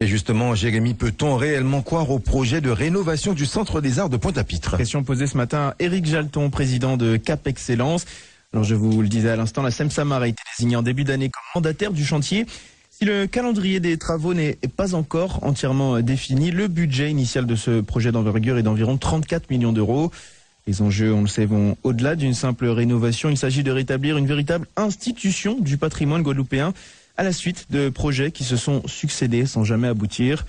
Et justement, Jérémy, peut-on réellement croire au projet de rénovation du Centre des Arts de Pointe-à-Pitre? Question posée ce matin à Éric Jalton, président de Cap Excellence. Alors je vous le disais à l'instant, la SEM-SAMAR a été désignée en début d'année comme mandataire du chantier. Si le calendrier des travaux n'est pas encore entièrement défini, le budget initial de ce projet d'envergure est d'environ 34 millions d'euros. Les enjeux, on le sait, vont au-delà d'une simple rénovation. Il s'agit de rétablir une véritable institution du patrimoine guadeloupéen à la suite de projets qui se sont succédés sans jamais aboutir.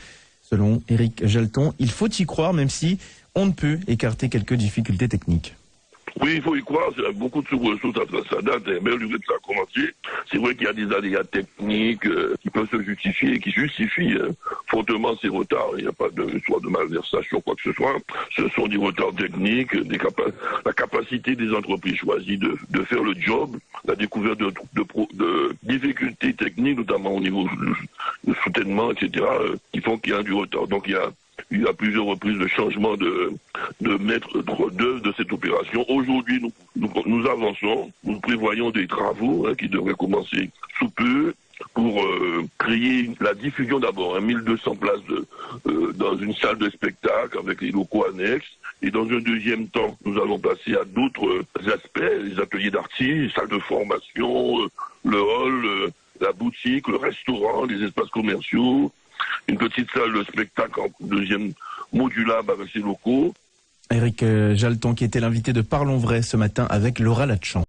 Selon Éric Jalton, il faut y croire même si on ne peut écarter quelques difficultés techniques. Oui, il faut y croire, c'est beaucoup de soubresauts, ça date, mais au lieu que ça a commencé, c'est vrai qu'il y a des aléas techniques qui peuvent se justifier, qui justifient fortement ces retards. Il n'y a pas soit de malversation, quoi que ce soit. Ce sont des retards techniques, la capacité des entreprises choisies de faire le job, la découverte de difficultés techniques, notamment au niveau du soutènement, etc., qui font qu'il y a du retard. Donc il y a plusieurs reprises de changement de maître d'œuvre de cette opération. Aujourd'hui, nous avançons, nous prévoyons des travaux qui devraient commencer sous peu pour créer la diffusion d'abord, 1200 places dans une salle de spectacle avec les locaux annexes. Et dans un deuxième temps, nous allons passer à d'autres aspects, les ateliers d'artistes, salles de formation, le hall, la boutique, le restaurant, les espaces commerciaux, une petite salle de spectacle en deuxième modulable avec ses locaux. Éric Jalton qui était l'invité de Parlons Vrai ce matin avec Laura Latchan.